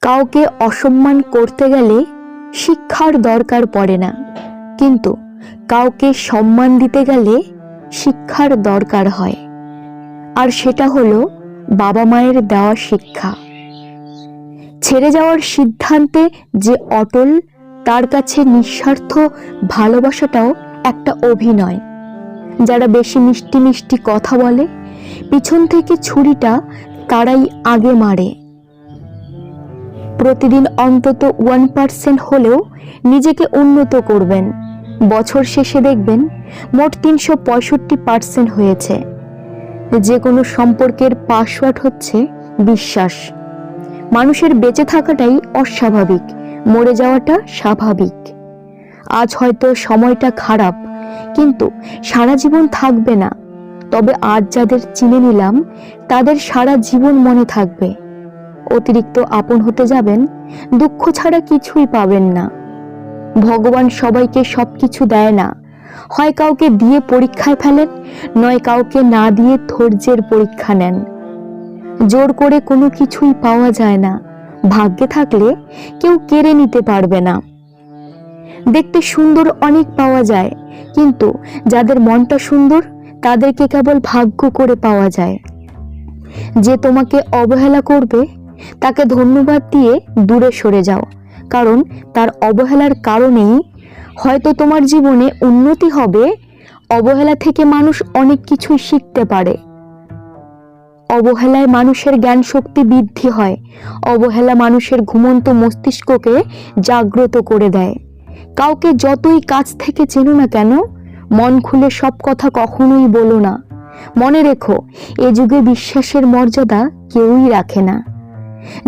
কাউকে অসম্মান করতে গেলে শিক্ষার দরকার পড়ে না, কিন্তু কাউকে সম্মান দিতে গেলে শিক্ষার দরকার হয়। আর সেটা হলো বাবা মায়ের দেওয়া শিক্ষা। ছেড়ে যাওয়ার সিদ্ধান্তে যে অটল, তার কাছে নিঃস্বার্থ ভালোবাসাটাও একটা অভিনয়। যারা বেশি মিষ্টি মিষ্টি কথা বলে, পিছন থেকে ছুরিটা তারাই আগে মারে। প্রতিদিন অন্তত 1% হলেও নিজেকে উন্নত করবেন। বছর শেষে দেখবেন মোট 365% হয়েছে। যে কোনো সম্পর্কের পাসওয়ার্ড হচ্ছে বিশ্বাস। মানুষের বেঁচে থাকাটাই অস্বাভাবিক, মরে যাওয়াটা স্বাভাবিক। আজ হয়তো সময়টা খারাপ, কিন্তু সারা জীবন থাকবে না। তবে আজ যাদের চিনে নিলাম, তাদের সারা জীবন মনে থাকবে। অতিরিক্ত আপন হতে যাবেন, দুঃখ ছাড়া কিছুই পাবেন না। ভগবান সবাইকে সবকিছু দেয় না। হয় কাউকে দিয়ে পরীক্ষায় ফেলেন, নয় কাউকে না দিয়ে ধৈর্যের পরীক্ষা নেন। জোর করে কোনো কিছুই পাওয়া যায় না। ভাগ্যে থাকলে কেউ কেড়ে নিতে পারবে না। দেখতে সুন্দর অনেক পাওয়া যায়, কিন্তু যাদের মনটা সুন্দর তাদেরকে কেবল ভাগ্য করে পাওয়া যায়। যে তোমাকে অবহেলা করবে তাকে ধন্যবাদ দিয়ে দূরে সরে যাও, কারণ তার অবহেলার কারণেই হয়তো তোমার জীবনে উন্নতি হবে। অবহেলা থেকে মানুষ অনেক কিছুই শিখতে পারে। অবহেলায় মানুষের জ্ঞান শক্তি বৃদ্ধি হয়। অবহেলা মানুষের ঘুমন্ত মস্তিষ্ককে জাগ্রত করে দেয়। কাউকে যতই কাছ থেকে চেনো না কেন, মন খুলে সব কথা কখনোই বলো না। মনে রেখো, এ যুগে বিশ্বাসের মর্যাদা কেউই রাখে না।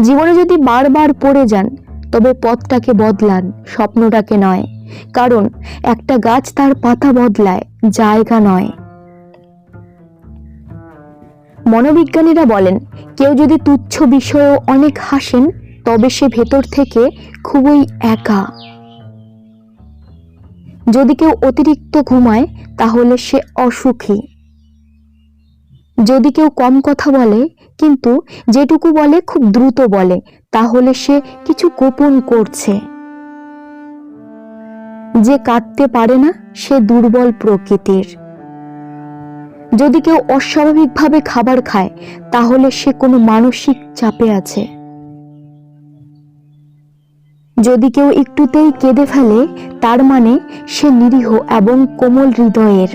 জীবনে যদি বারবার পড়ে যান, তবে পথটাকে বদলান, স্বপ্নটাকে নয়। কারণ একটা গাছ তার পাতা বদলায়, জায়গা নয়। মনোবিজ্ঞানীরা বলেন, কেউ যদি তুচ্ছ বিষয়েও অনেক হাসেন, তবে সে ভেতর থেকে খুবই একা। যদি কেউ অতিরিক্ত ঘুমায়, তাহলে সে অসুখী। যদি কেউ কম কথা বলে, কিন্তু যেটুকু বলে খুব দ্রুত বলে, তাহলে সে কিছু গোপন করছে। যে কাঁদতে পারে না, সে দুর্বল প্রকৃতির। যদি কেউ অস্বাভাবিকভাবে খাবার খায়, তাহলে সে কোনো মানসিক চাপে আছে। যদি কেউ একটুতেই কেঁদে ফেলে, তার মানে সে নিরীহ এবং কোমল হৃদয়ের।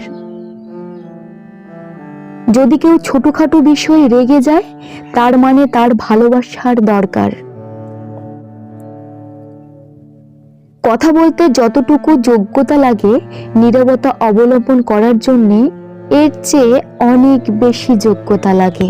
যদি কেউ ছোটখাটো বিষয়ে রেগে যায়, তার মানে তার ভালোবাসার দরকার। কথা বলতে যতটুকু যোগ্যতা লাগে, নীরবতা অবলম্বন করার জন্য এর চেয়ে অনেক বেশি যোগ্যতা লাগে।